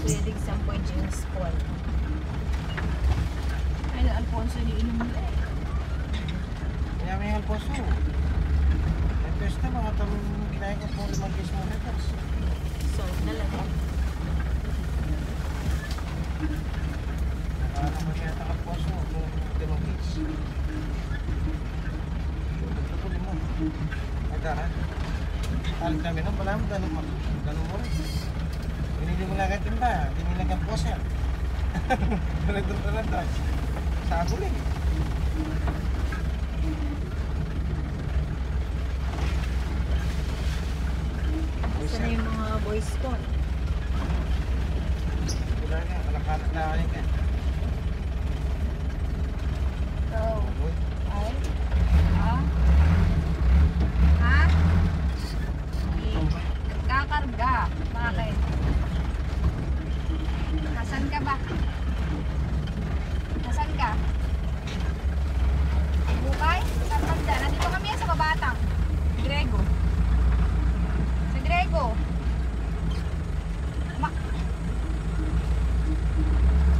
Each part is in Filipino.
Pwedeng 10 James Paul. Ay, na Alfonso, iniinom mo eh. Kaya may Alfonso. Yung pesta, mga talong kinain ko po 5 days mo records. So, nalaga. Nakala ko kaya ta Alfonso kung 5 days. Ito po mo. Nagdahan. Alit kami nun, wala mo, ganun mo rin. Binili mo lang ang timba, binili lang ang poser. Tulag-tulag doon. Sa ako rin. Saan na yung mga boys ko? Wala nga, malakalat na ako ka. Oh. Ay? Ha? Ha? Nagkakarga. Bakit? Nasaan ka ba? Nasaan ka? Bukay? Saan banda? Nandito kami sa Babatang. Grego. Sa Grego.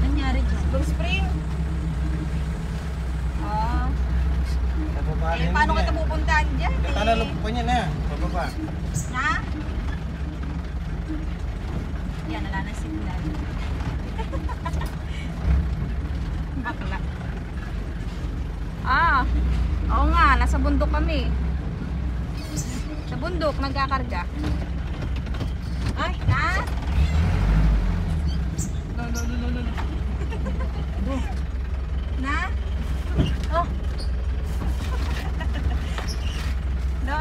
Nangyari dyan? Blue Spring. Ah. Eh, paano kita pupuntahan dyan? Nakalalo po niya na, pababa. Na? Yan, wala na signal. Bakla. Ah, oo nga, nasa bundok kami. Sa bundok, nagkakarga. Ay, na? No. Na? Oh. No.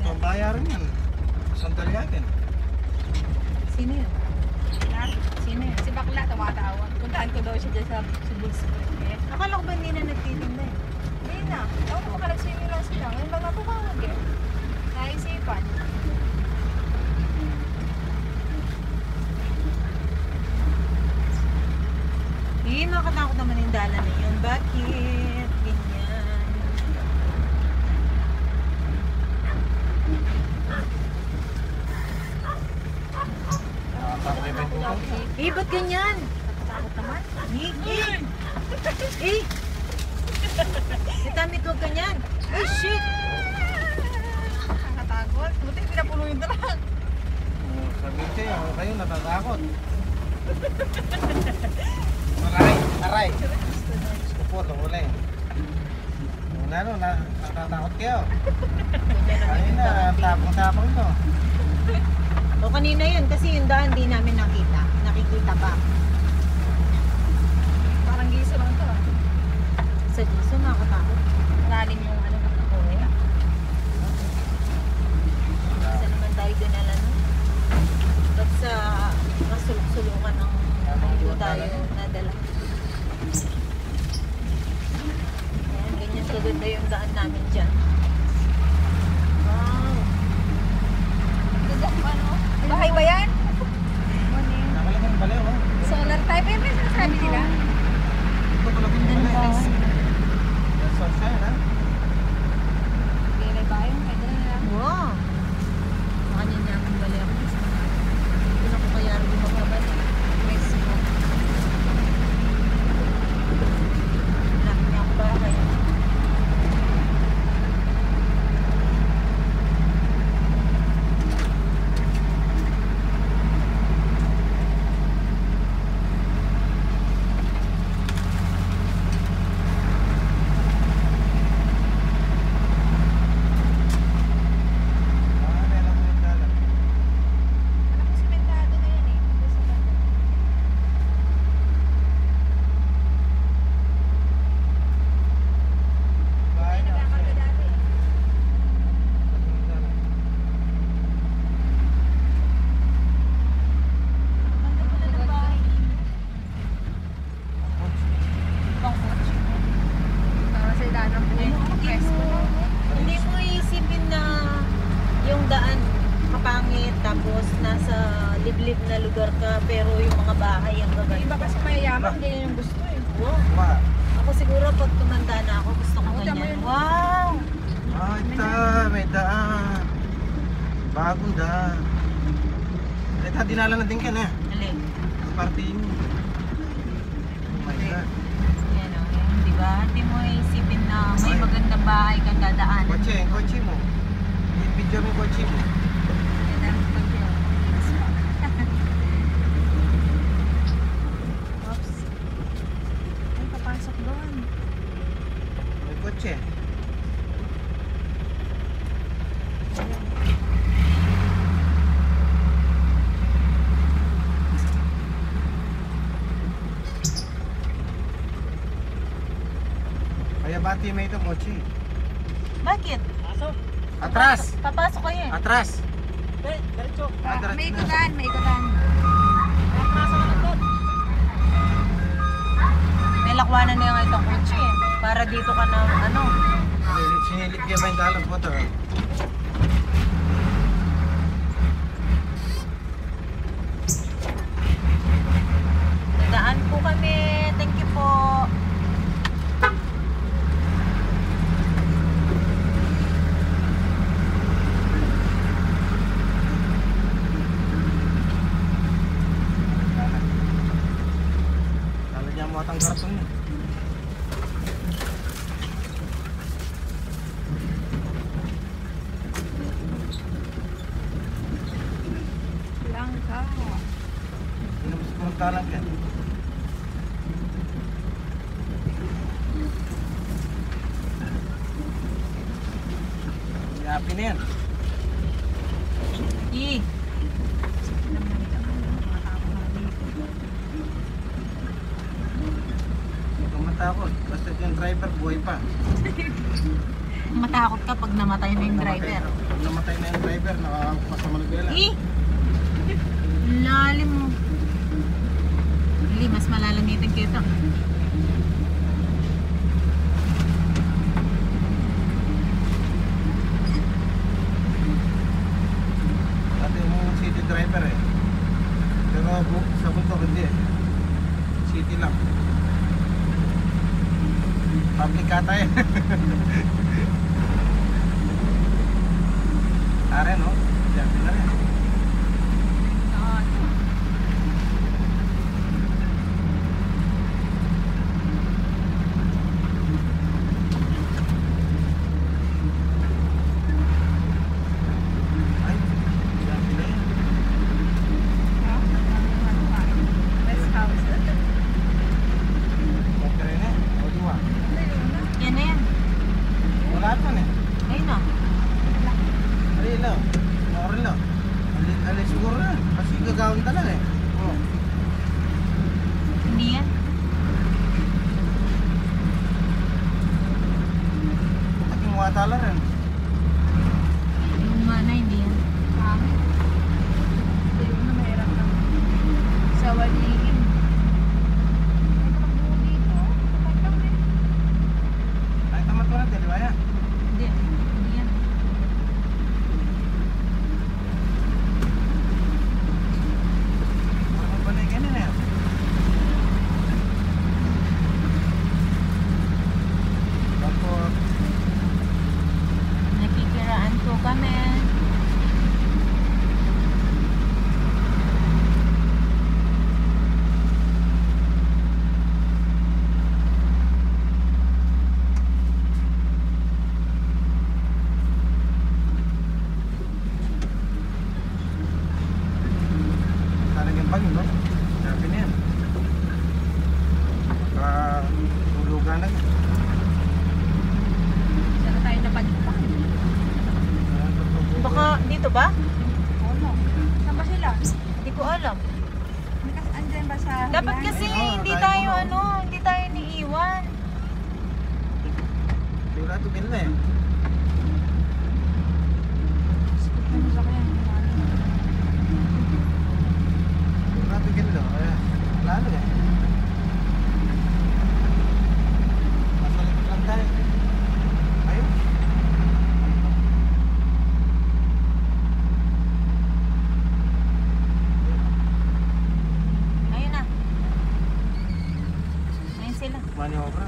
Ang bayaran yan. Sandaliatin. Sino yun? Ha? Sino yun? Si Bakla, tumatawag. Puntahan ko daw siya dyan sa Bulls Spring. Akala ko ba hindi na nagtitinda eh? Hindi na. Ako na makalagsimin lang sila. Ngayon lang natawag eh. Naisipan. Eh, makatakot naman yung dala na yun. Bakit? Ganyan. Eh, ba't ganyan? Nakatakot naman. Itamit, huwag ganyan. Ay, shit! Nakatakot. Buti pinapulo yung truck. Sabi siya, kayo natatakot. Aray! Gusto po, tumuli. Natatakot kayo. Kanina, tapang-tapang to. O kanina yun, kasi yung daan di namin nakita. Nakikita pa. Parang giso lang to. Sa giso, nakakatakot. Malalim yung ano ng buhay. Isa naman tayo dinala nun. At sa kasulok-sulukan ng hindi tayo nadala. Ayan, ganyan kaganda yung daan namin dyan. Wow! Ganda ano? Bahay ba yan? Nakalagay ng baliw, oh. Solar type. Ay, may sinasabi nila. Ito kalagay ng baliw. That's all fair, ha? Gilay ba yung pwede na lang? Wow! Makanya niya akong bali ako. Hindi na ko kaya rin magkabali. Mexico. Lahat niya ako bahay. Tapos nasa liblib na lugar ka pero yung mga bahay ang gaganda. Iba kasi mayayaman, hindi yung gusto eh. Wow. Ako siguro pag tumanda na ako gusto ko ganyan. Wow! Ay, may daan. Bagong daan. Ito, dinala na din ka na. Alin? Party mo. Oh my God. Yan o, yan, di ba? Hindi mo isipin na may Ay. magandang bahay kang dadaan. Kotse, yung kotse mo. I-video mo yung kotse mo. Yan ang pagkyo. Oops. Ay, papasok doon. May kotse. Kaya bati may itong kotse. Bakit? Atras! Papasok kayo eh. Atras! Diretso. Atras May na. ikutan, may ikutan. Atrasan ka na doon. May lakwanan na yung itong kotse eh. Para dito ka na, ano. Sinilip niya ba yung dalang po ito? Dadaan po kami. Thank you po. Lalagyan mo atang karton niya. Langka. Hindi mo siguro talang yan. Happy na yan. I. Huwag kang matakot. Basta yung driver, buhay pa. Matakot ka pag namatay na yung driver. Pag namatay na yung driver, nakakapag sa Malabela. I. Lalim mo. Hindi, mas malalamitin kita. Dati yung city driver eh. Pero sa bundok hindi eh. City lang. Public kata eh. Are no? Diyan na rin. Ay, diyan na yan. Rest house. Okay na eh. O diwa. Yan na yan. Wala naman eh. Ayun na. Ali lang. Orin lang. Ali siguro na. Kasi gagawin ka lang eh. Oh. Hindi yan. Taking watala rin. Yung nga na, hindi yan. Yung na mahirap na. Sa waliin. Ay, tamat ko natin, di ba yan? Hindi. Hindi yan. Ano ba na yung ganyan eh? Tapos, Nakikiraan ko kami. talagang bagyo, no? Sabi na yan. Tulugan na. Saan tayo napadipang? Baka dito ba? Ano? Saan ba sila? Hindi ko alam. Andyan ba sa... Dapat kasi Oo, hindi tayo tayo muna. ano, hindi tayo niiwan. Sigurado ganun eh. Ano sa kanya? Sigurado ganun eh. Lalo eh. Masalit lang tayo. Ayun. Ayun na. Ayun sila. Maniobra.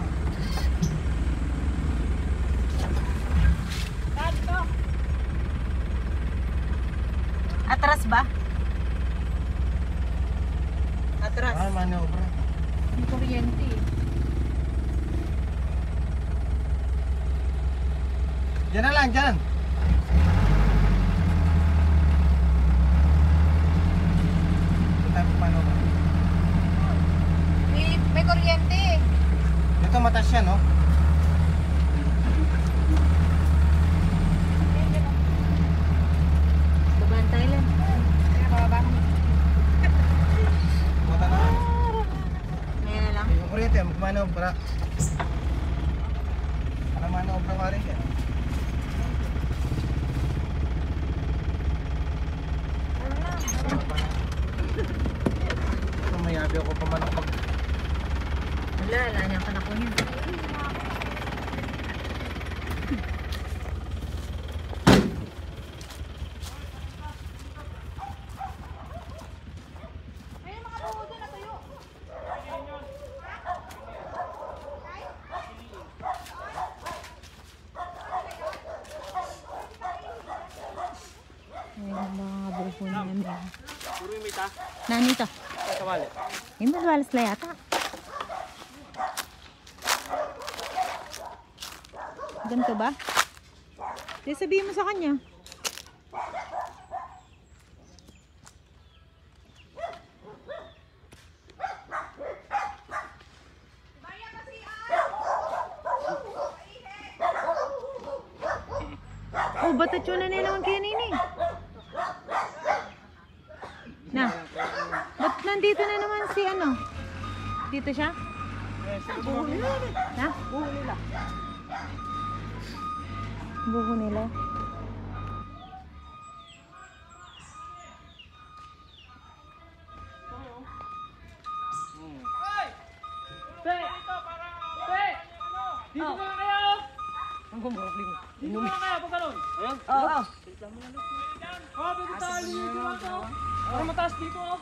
Atras ba? Atras. Ah, manobra. May kuryente. Diyan na lang, diyan. Ito tayo manobra. May kuryente. Ito mataas yan, no? Babaan tayo lang. Kaya bababa kami. Mata na. Ngayon na lang. Yung kuryente, magmanobra. Para manobra ka rin yan. Ito, mayabi ako pamanok mag... Wala niyang panako niya. Ayun ang mga buko namin. Puro yung mita. Nanito. Kawali. Yung madwalas na yata. Ganito ba? Di sabihin mo sa kanya. Oh, ba't yun na naman kaya nini? Na, ba't nandito na naman si ano? Dito siya? Buho nila. Na? Buho nila. Buho nila. Dito na kayo! Ang gumurukling. Dito na kayo pag ganun! Ayan. Oo. Oh, pwede tayo! Dito na to! Para mataas dito oh!